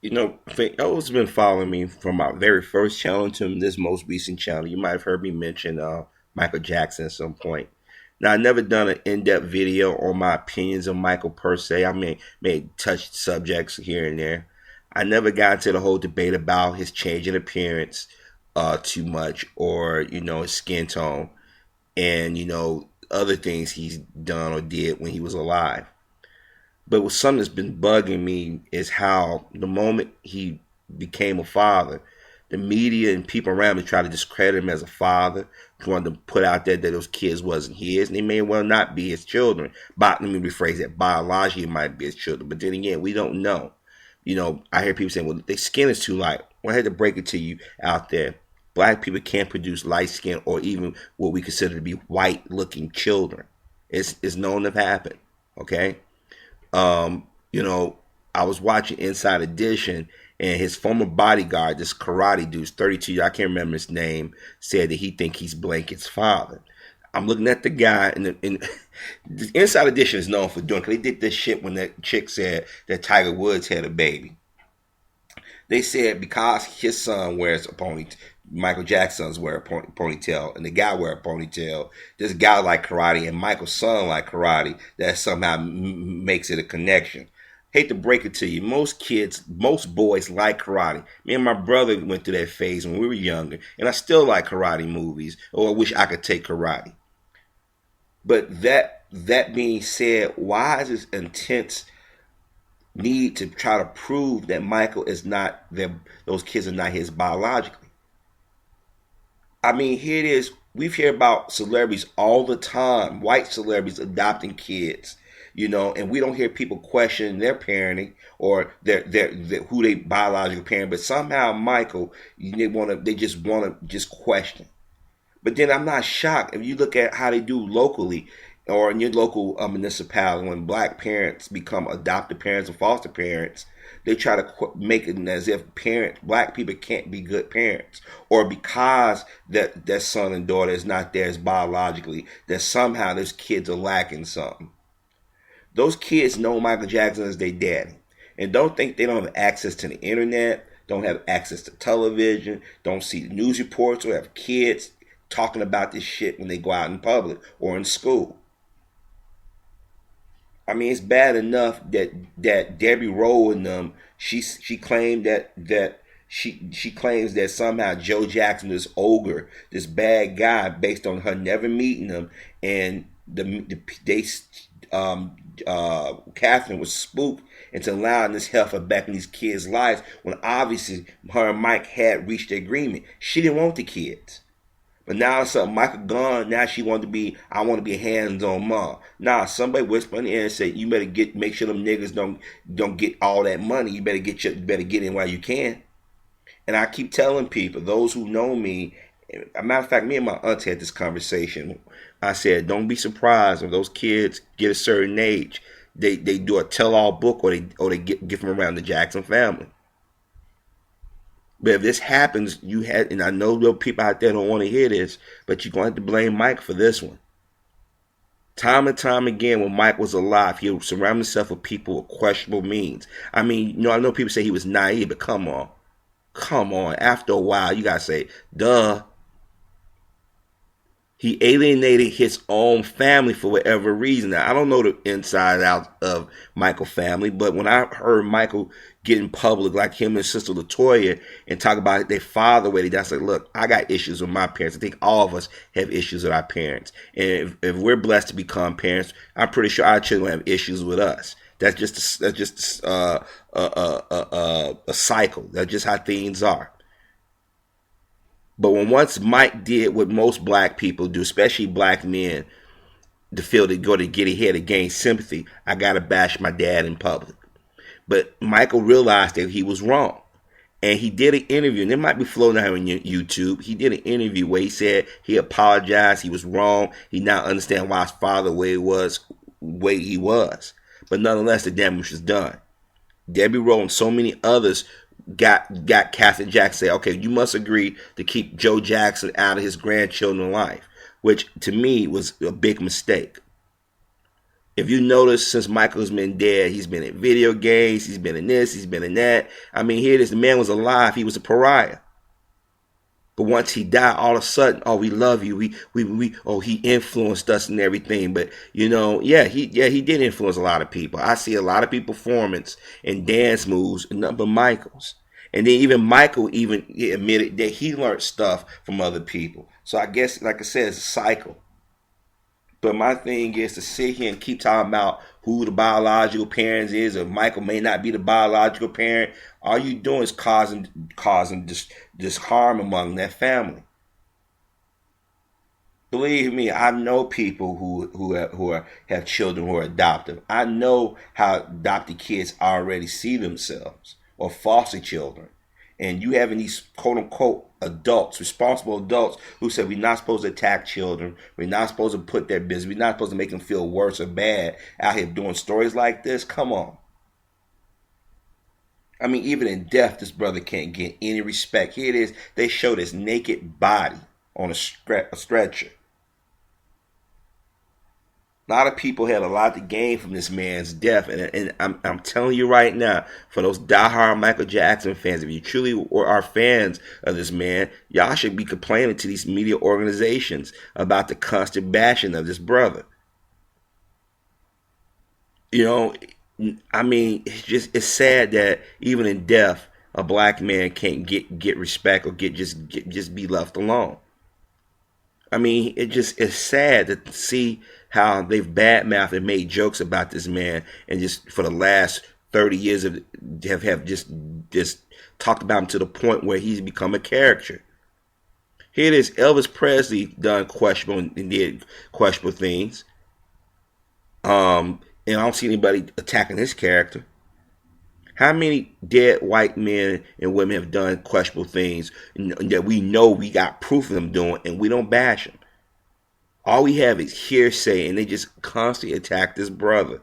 For those who've been following me from my very first channel to this most recent channel, you might have heard me mention Michael Jackson at some point. Now, I've never done an in-depth video on my opinions of Michael per se. I may touch subjects here and there. I never got into the whole debate about his change in appearance too much, or his skin tone, and other things he's done or did when he was alive. But what something that's been bugging me is how the moment he became a father, the media and people around him try to discredit him as a father, wanted to put out there that those kids wasn't his, and they may well not be his children. But let me rephrase that: biologically, it might be his children, but then again, we don't know. I hear people saying, "Well, their skin is too light." Well, I had to break it to you out there. Black people can't produce light skin or even what we consider to be white-looking children. It's known to happen. Okay. Um, you know, I was watching Inside Edition, and his former bodyguard, this karate dude, 32, I can't remember his name, said that he think he's Blanket's father. I'm looking at the guy, and the Inside Edition is known for doing, because they did this shit when that chick said that Tiger Woods had a baby. They said because his son wears a ponytail, Michael Jackson's wear a ponytail, and the guy wear a ponytail. This guy like karate, and Michael's son like karate. That somehow makes it a connection. Hate to break it to you, most kids, most boys like karate. Me and my brother went through that phase when we were younger, and I still like karate movies, or I wish I could take karate. But that being said, why is this intense need to try to prove that Michael is not that those kids are not his biologically? I mean, here it is. We've heard about celebrities all the time, white celebrities adopting kids, and we don't hear people questioning their parenting or their who they biological parent. But somehow Michael, they just want to just question. But then I'm not shocked if you look at how they do locally or in your local municipality when black parents become adopted parents or foster parents. They try to make it as if black people can't be good parents, or because that son and daughter is not theirs biologically, that somehow those kids are lacking something. Those kids know Michael Jackson as their daddy, and don't think they don't have access to the internet, don't have access to television, don't see news reports, or have kids talking about this shit when they go out in public or in school. I mean, it's bad enough that Debbie Rowe and them, she claimed that she claims that somehow Joe Jackson, this ogre, this bad guy, based on her never meeting him, and Catherine was spooked into allowing this heifer back in these kids' lives when obviously her and Mike had reached the agreement. She didn't want the kids. But now it's Michael gone. Now she wanted to be. I want to be hands-on mom. Nah, somebody whispered in the ear and said, "You better make sure them niggas don't get all that money. You better get in while you can." And I keep telling people, those who know me. As a matter of fact, me and my auntie had this conversation. I said, "Don't be surprised when those kids get a certain age. They do a tell-all book, or they get from around the Jackson family." But if this happens, and I know there are people out there don't want to hear this, but you're going to have to blame Mike for this one. Time and time again, when Mike was alive, he would surround himself with people with questionable means. I mean, I know people say he was naive, but come on. After a while, you got to say, duh. He alienated his own family for whatever reason. Now, I don't know the inside out of Michael's family, but when I heard Michael get in public, like him and Sister Latoya, and talk about their father, I said, look, I got issues with my parents. I think all of us have issues with our parents. And if we're blessed to become parents, I'm pretty sure our children have issues with us. That's just a cycle. That's just how things are. But once Mike did what most black people do, especially black men, to feel to go to get ahead to gain sympathy, I gotta bash my dad in public. But Michael realized that he was wrong. And he did an interview, and it might be floating out on YouTube. He did an interview where he said he apologized, he was wrong, he now understands why his father way he was. But nonetheless, the damage was done. Debbie Rowe and so many others got Catherine Jackson say, okay, you must agree to keep Joe Jackson out of his grandchildren's life, which to me was a big mistake. If you notice, since Michael's been dead, he's been in video games, he's been in this, he's been in that. I mean, here it is, the man was alive, he was a pariah. But once he died, all of a sudden, oh, we love you. He influenced us and everything. But he did influence a lot of people. I see a lot of people performance and dance moves, and nothing but Michael's. And then even Michael even admitted that he learned stuff from other people. So I guess, like I said, it's a cycle. But my thing is to sit here and keep talking about who the biological parents is, or Michael may not be the biological parent. All you doing is causing this harm among that family. Believe me, I know people who have children who are adoptive. I know how adopted kids already see themselves, or foster children. And you having these quote-unquote adults, responsible adults, who said we're not supposed to attack children, we're not supposed to put their business, we're not supposed to make them feel worse or bad out here doing stories like this. Come on. I mean, even in death, this brother can't get any respect. Here it is, they showed his naked body on a stretcher. A lot of people had a lot to gain from this man's death, and I'm telling you right now, for those diehard Michael Jackson fans, if you truly are fans of this man, y'all should be complaining to these media organizations about the constant bashing of this brother. I mean, it's sad that even in death, a black man can't get respect or just be left alone. I mean, it's sad to see how they've badmouthed and made jokes about this man, and just for the last 30 years have just talked about him to the point where he's become a caricature. Here it is, Elvis Presley done questionable and did questionable things. And I don't see anybody attacking his character. How many dead white men and women have done questionable things that we know we got proof of them doing, and we don't bash them? All we have is hearsay, and they just constantly attack this brother.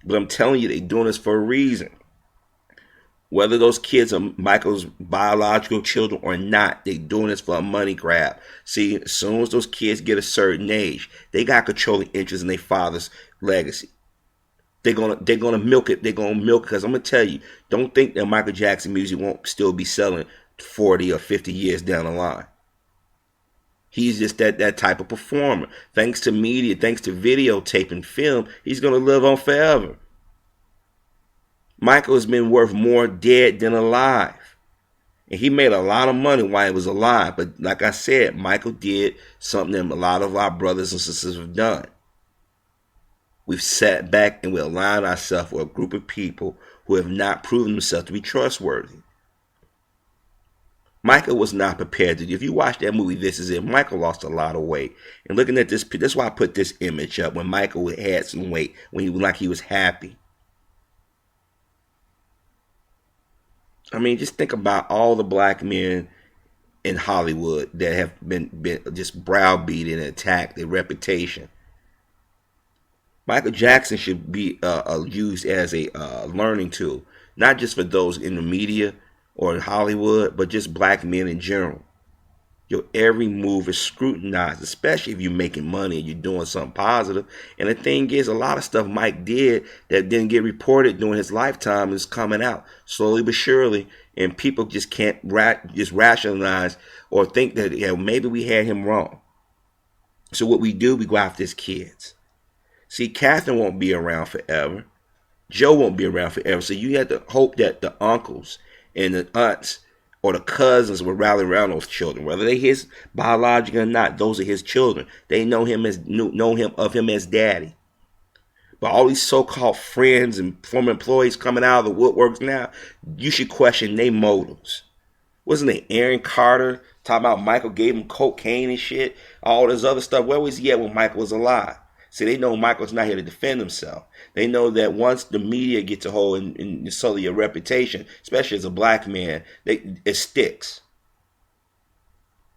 But I'm telling you, they're doing this for a reason. Whether those kids are Michael's biological children or not, they're doing this for a money grab. See, as soon as those kids get a certain age, they got controlling interest in their father's legacy. They're gonna milk it. They're gonna milk, because I'm gonna tell you, don't think that Michael Jackson music won't still be selling 40 or 50 years down the line. He's just that type of performer. Thanks to media, thanks to videotape and film, he's gonna live on forever. Michael has been worth more dead than alive. And he made a lot of money while he was alive. But like I said, Michael did something that a lot of our brothers and sisters have done. We've sat back and we aligned ourselves with a group of people who have not proven themselves to be trustworthy. Michael was not prepared to. If you watch that movie, This Is It, Michael lost a lot of weight. And looking at this, that's why I put this image up when Michael had some weight, when he was happy. I mean, just think about all the black men in Hollywood that have been just browbeaten and attacked, their reputation. Michael Jackson should be used as a learning tool, not just for those in the media or in Hollywood, but just black men in general. Your every move is scrutinized, especially if you're making money and you're doing something positive. And the thing is, a lot of stuff Mike did that didn't get reported during his lifetime is coming out slowly but surely, and people just can't just rationalize or think that maybe we had him wrong. So what we do, we go after his kids. See, Catherine won't be around forever. Joe won't be around forever. So you have to hope that the uncles and the aunts or the cousins will rally around those children, whether they're his biological or not. Those are his children. They know him of him as daddy. But all these so-called friends and former employees coming out of the woodworks now, you should question their motives. Wasn't it Aaron Carter talking about Michael gave him cocaine and shit? All this other stuff. Where was he at when Michael was alive? See, they know Michael's not here to defend himself. They know that once the media gets a hold and sully your reputation, especially as a black man, it sticks.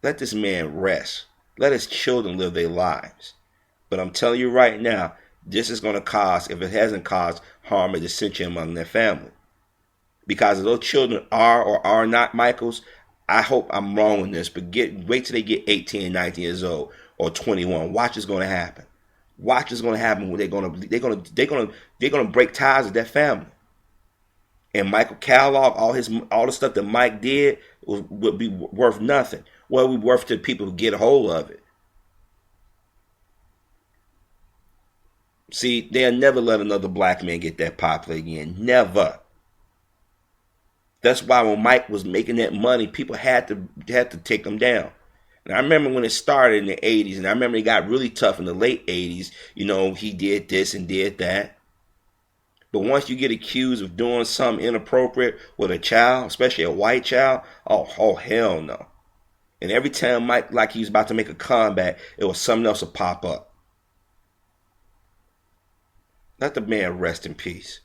Let this man rest. Let his children live their lives. But I'm telling you right now, this is going to cause, if it hasn't caused, harm and dissension among their family. Because if those children are or are not Michael's, I hope I'm wrong in this, but wait till they get 18, 19 years old or 21. Watch what's going to happen. Watch what's gonna happen when they're gonna break ties with that family. And Michael Kellogg, all the stuff that Mike did would be worth nothing. Well, it would be worth to people who get a hold of it. See, they'll never let another black man get that popular again. Never. That's why when Mike was making that money, people had to take him down. And I remember when it started in the 80s, and I remember it got really tough in the late 80s. You know, he did this and did that. But once you get accused of doing something inappropriate with a child, especially a white child, oh hell no. And every time Mike, like he was about to make a comeback, it was something else to pop up. Let the man rest in peace.